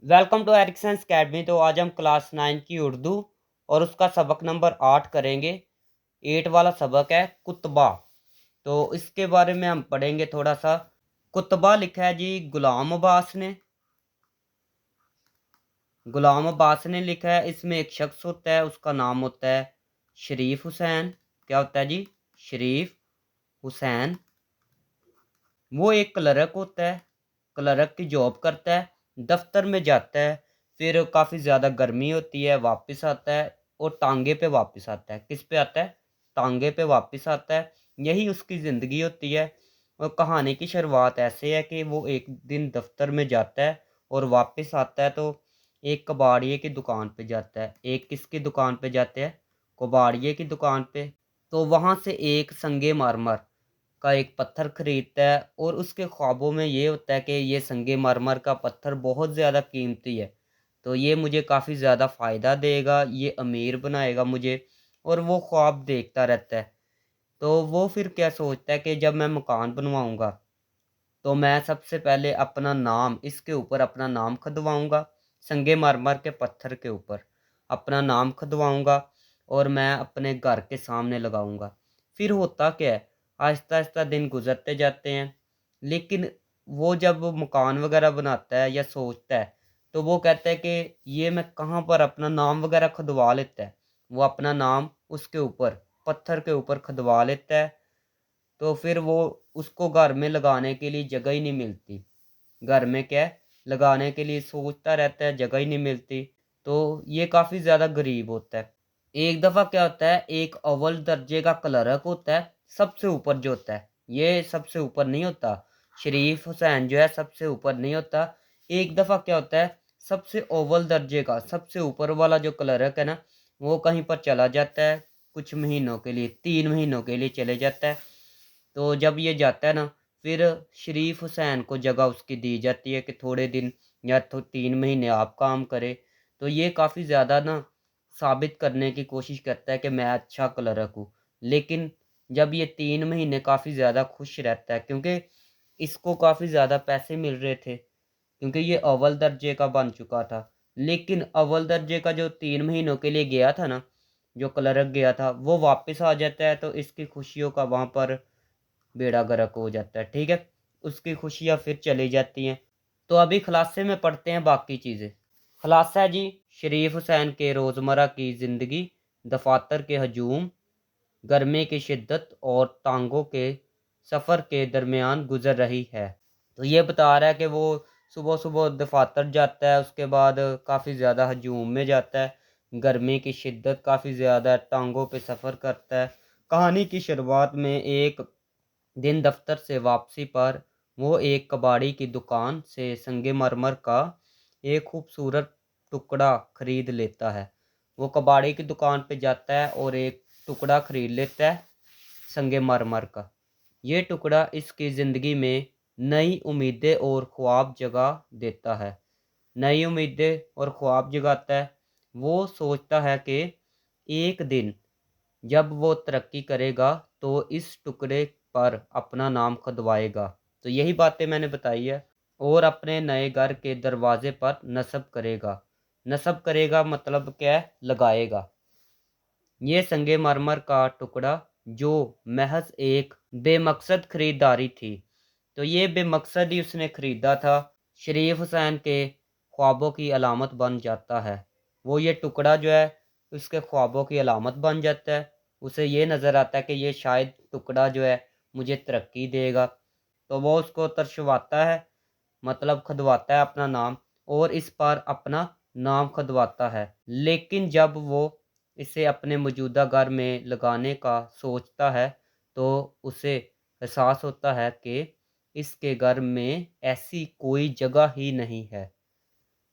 Welcome to एरिक्संस academy. तो आज हम क्लास 9 की उर्दू और उसका सबक नंबर 8 करेंगे। 8 वाला सबक है कुतबा। तो इसके बारे में हम पढ़ेंगे थोड़ा सा। कुतबा लिखा है जी गुलाम अब्बास ने। गुलाम अब्बास ने लिखा है। इसमें एक शख्स होता है, उसका नाम होता है शरीफ हुसैन। क्या होता है जी? शरीफ हुसैन। वो एक क्लर्क होता है, क्लर्क की जॉब करता है, दफ्तर में जाता है। फिर काफ़ी ज़्यादा गर्मी होती है, वापस आता है और टांगे पे वापस आता है। किस पे आता है? टांगे पे वापस आता है। यही उसकी ज़िंदगी होती है। और कहानी की शुरुआत ऐसे है कि वो एक दिन दफ्तर में जाता है और वापस आता है तो एक कबाड़िए की दुकान पे जाता है। एक किसकी दुकान पे जाते हैं? कबाड़िए की दुकान पे। तो वहाँ से एक संगे मरमर का एक पत्थर खरीदता है और उसके ख्वाबों में ये होता है कि ये संगे मरमर का पत्थर बहुत ज़्यादा कीमती है, तो ये मुझे काफ़ी ज़्यादा फ़ायदा देगा, ये अमीर बनाएगा मुझे। और वो ख्वाब देखता रहता है। तो वो फिर क्या सोचता है कि जब मैं मकान बनवाऊंगा तो मैं सबसे पहले अपना नाम इसके ऊपर अपना नाम खदवाऊंगा, संगे मरमर के पत्थर के ऊपर अपना नाम खदवाऊंगा और मैं अपने घर के सामने लगाऊंगा। फिर होता क्या है, आहिस्ता आहिस्ता दिन गुजरते जाते हैं। लेकिन वो जब मकान वगैरह बनाता है या सोचता है तो वो कहता है कि ये मैं कहाँ पर अपना नाम वगैरह खदवा लेता है। वो अपना नाम उसके ऊपर पत्थर के ऊपर खदवा लेता है। तो फिर वो उसको घर में लगाने के लिए जगह ही नहीं मिलती। घर में क्या है, लगाने के लिए सोचता रहता है, जगह ही नहीं मिलती। तो ये काफ़ी ज़्यादा गरीब होता है। एक दफ़ा क्या होता है, एक अव्वल दर्जे का क्लर्क होता है, सबसे ऊपर जो होता है, ये सबसे ऊपर नहीं होता। शरीफ हुसैन जो है सबसे ऊपर नहीं होता। एक दफ़ा क्या होता है, सबसे अव्वल दर्जे का सबसे ऊपर वाला जो क्लर्क है ना, वो कहीं पर चला जाता है कुछ महीनों के लिए, 3 महीनों के लिए चले जाता है। तो जब ये जाता है ना, फिर शरीफ हुसैन को जगह उसकी दी जाती है कि थोड़े दिन या तो 3 महीने आप काम करें। तो ये काफ़ी ज़्यादा ना साबित करने की कोशिश करता है कि मैं अच्छा क्लर्क हूँ। लेकिन जब ये 3 महीने काफ़ी ज़्यादा खुश रहता है, क्योंकि इसको काफ़ी ज़्यादा पैसे मिल रहे थे, क्योंकि ये अव्वल दर्जे का बन चुका था। लेकिन अव्वल दर्जे का जो 3 महीनों के लिए गया था ना, जो क्लर्क गया था, वो वापस आ जाता है। तो इसकी खुशियों का वहाँ पर बेड़ा गर्क हो जाता है। ठीक है, उसकी खुशियाँ फिर चली जाती हैं। तो अभी खुलासे में पढ़ते हैं बाकी चीज़ें। खुलासा है जी, शरीफ हुसैन के रोज़मर्रा की ज़िंदगी दफातर के हजूम, गर्मी की शिद्दत और टांगों के सफ़र के दरमियान गुजर रही है। तो ये बता रहा है कि वो सुबह सुबह दफातर जाता है, उसके बाद काफ़ी ज़्यादा हजूम में जाता है, गर्मी की शिद्दत काफ़ी ज़्यादा है, टांगों पे सफ़र करता है। कहानी की शुरुआत में एक दिन दफ्तर से वापसी पर वो एक कबाड़ी की दुकान से संगमरमर का एक खूबसूरत टुकड़ा खरीद लेता है। वो कबाड़ी की दुकान पे जाता है और एक टुकड़ा खरीद लेता है संगमरमर का। ये टुकड़ा इसकी ज़िंदगी में नई उम्मीदें और ख्वाब जगा देता है। नई उम्मीदें और ख्वाब जगाता है। वो सोचता है कि एक दिन जब वो तरक्की करेगा तो इस टुकड़े पर अपना नाम खुदवाएगा। तो यही बातें मैंने बताई है। और अपने नए घर के दरवाजे पर नस्ब करेगा। नस्ब करेगा मतलब क्या है? लगाएगा। ये संगे मरमर का टुकड़ा जो महज एक बेमकसद खरीदारी थी, तो ये बेमकसद ही उसने खरीदा था, शरीफ हुसैन के ख्वाबों की अलामत बन जाता है। वो ये टुकड़ा जो है उसके ख्वाबों की अलामत बन जाता है। उसे ये नज़र आता है कि ये शायद टुकड़ा जो है मुझे तरक्की देगा। तो वो उसको तरशवाता है, मतलब खुदवाता है अपना नाम, और इस पर अपना नाम खुदवाता है। लेकिन जब वो इसे अपने मौजूदा घर में लगाने का सोचता है तो उसे एहसास होता है कि इसके घर में ऐसी कोई जगह ही नहीं है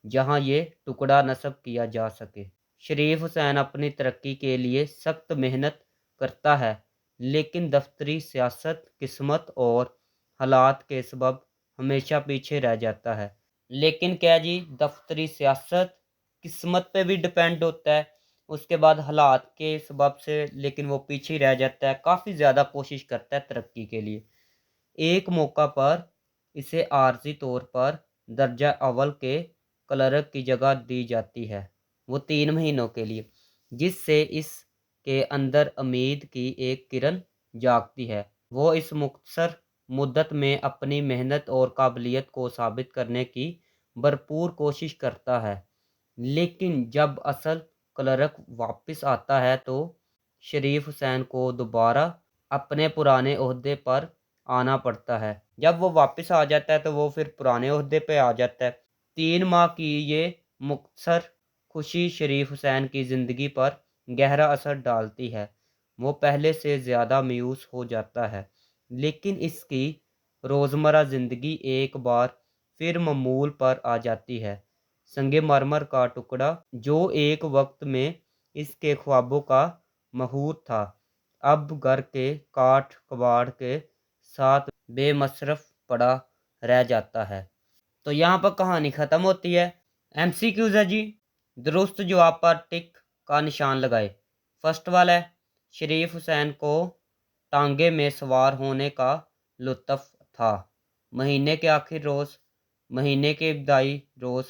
जहां ये टुकड़ा नस्ब किया जा सके। शरीफ हुसैन अपनी तरक्की के लिए सख्त मेहनत करता है, लेकिन दफ्तरी सियासत, किस्मत और हालात के सबब हमेशा पीछे रह जाता है। लेकिन क्या जी, दफ्तरी सियासत किस्मत पे भी डिपेंड होता है, उसके बाद हालात के सबब से, लेकिन वो पीछे रह जाता है। काफ़ी ज़्यादा कोशिश करता है तरक्की के लिए। एक मौका पर इसे आर्जी तौर पर दर्जा अव्वल के क्लर्क की जगह दी जाती है, वो 3 महीनों के लिए, जिससे इस के अंदर उम्मीद की एक किरण जागती है। वो इस मुख्तसर मुद्दत में अपनी मेहनत और काबिलियत को साबित करने की भरपूर कोशिश करता है, लेकिन जब असल क्लर्क वापस आता है तो शरीफ हुसैन को दोबारा अपने पुराने ओहदे पर आना पड़ता है। जब वो वापस आ जाता है तो वो फिर पुराने ओहदे पे आ जाता है। 3 माह की ये मुख्तसर खुशी शरीफ हुसैन की ज़िंदगी पर गहरा असर डालती है। वो पहले से ज़्यादा मायूस हो जाता है, लेकिन इसकी रोज़मर्रा ज़िंदगी एक बार फिर मामूल पर आ जाती है। संगे मरमर का टुकड़ा, जो एक वक्त में इसके ख्वाबों का महूर था, अब घर के काठ कबाड़ के साथ बेमसरफ पड़ा रह जाता है। तो यहाँ पर कहानी ख़त्म होती है। MCQs है जी। दुरुस्त जवाब पर टिक का निशान लगाए। फर्स्ट वाला है, शरीफ हुसैन को टांगे में सवार होने का लुत्फ़ था। महीने के आखिर रोज़, महीने के इब्तदाई रोज़,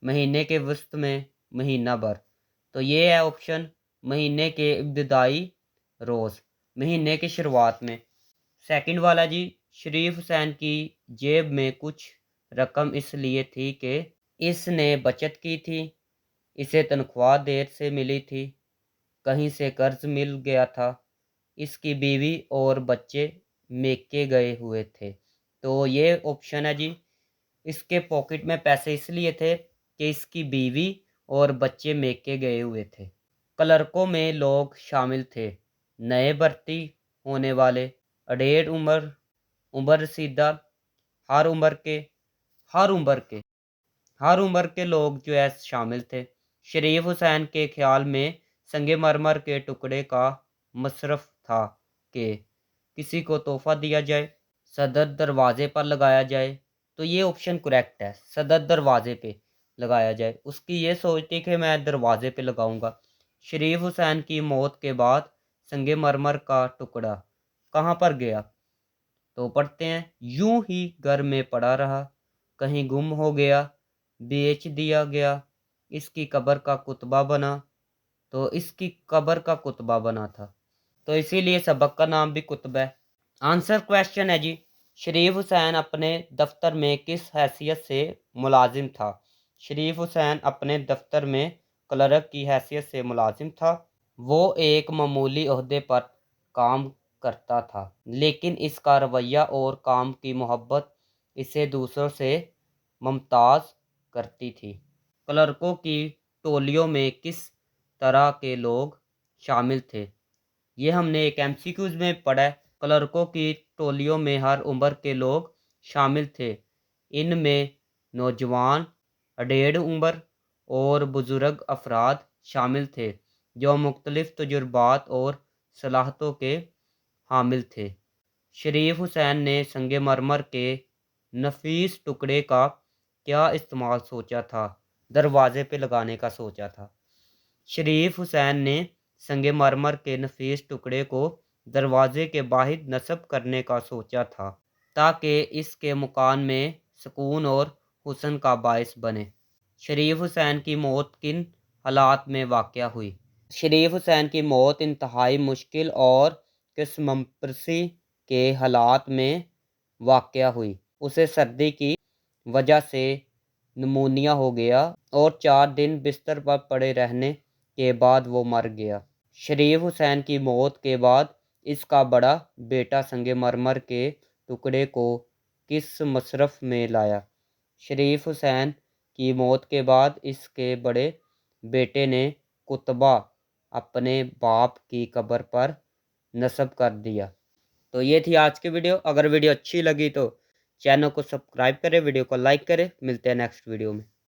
महीने के वसत में, महीना भर। तो ये है ऑप्शन, महीने के इब्तदाई रोज़, महीने की शुरुआत में। सेकंड वाला जी, शरीफ हुसैन की जेब में कुछ रकम इसलिए थी कि इसने बचत की थी, इसे तनख्वाह देर से मिली थी, कहीं से कर्ज मिल गया था, इसकी बीवी और बच्चे मेके गए हुए थे। तो ये ऑप्शन है जी, इसके पॉकेट में पैसे इसलिए थे कि इसकी बीवी और बच्चे मेके गए हुए थे। क्लर्कों में लोग शामिल थे, नए भर्ती होने वाले, अडेढ़ उम्र रसीदा, हर उम्र के हर उम्र के हर उम्र के लोग जो है शामिल थे। शरीफ हुसैन के ख्याल में संगे मरमर के टुकड़े का मसरफ था कि किसी को तोहफा दिया जाए, सदर दरवाजे पर लगाया जाए। तो ये ऑप्शन करेक्ट है, सदर दरवाजे पे लगाया जाए। उसकी ये सोच थी कि मैं दरवाजे पे लगाऊंगा। शरीफ हुसैन की मौत के बाद संगे मरमर का टुकड़ा कहाँ पर गया? तो पढ़ते हैं, यूं ही घर में पड़ा रहा, कहीं गुम हो गया, बेच दिया गया, इसकी कब्र का कुतबा बना। तो इसकी कब्र का कुतबा बना था, तो इसीलिए सबक का नाम भी कुतबा है। आंसर क्वेश्चन है जी, शरीफ हुसैन अपने दफ्तर में किस हैसियत से मुलाजिम था? शरीफ हुसैन अपने दफ्तर में क्लर्क की हैसियत से मुलाजिम था। वो एक मामूली ओहदे पर काम करता था, लेकिन इसका रवैया और काम की मोहब्बत इसे दूसरों से मुमताज़ करती थी। क्लर्कों की टोलियों में किस तरह के लोग शामिल थे? ये हमने एक MCQs में पढ़ा है। क्लर्कों की टोलियों में हर उम्र के लोग शामिल थे। इनमें नौजवान, अडेढ़ उम्र और बुज़ुर्ग अफराद शामिल थे, जो मुख्तलिफ तजुर्बात और सलाहियतों के हामिल थे। शरीफ हुसैन ने संगमरमर के नफीस टुकड़े का क्या इस्तेमाल सोचा था? दरवाजे पे लगाने का सोचा था। शरीफ हुसैन ने संगमरमर के नफीस टुकड़े को दरवाजे के बाहर नस्ब करने का सोचा था, ताकि इसके मकान में सुकून और हुस्न का बायस बने। शरीफ हुसैन की मौत किन हालात में वाक़या हुई? शरीफ हुसैन की मौत इंतहाई मुश्किल और किस्मपरसी के हालात में वाक़या हुई। उसे सर्दी की वजह से निमोनिया हो गया और 4 दिन बिस्तर पर पड़े रहने के बाद वो मर गया। शरीफ हुसैन की मौत के बाद इसका बड़ा बेटा संगमरमर के टुकड़े को किस मसरफ में लाया? शरीफ हुसैन की मौत के बाद इसके बड़े बेटे ने कुतबा अपने बाप की कब्र पर नस्ब कर दिया। तो ये थी आज की वीडियो। अगर वीडियो अच्छी लगी तो चैनल को सब्सक्राइब करें, वीडियो को लाइक करें। मिलते हैं नेक्स्ट वीडियो में।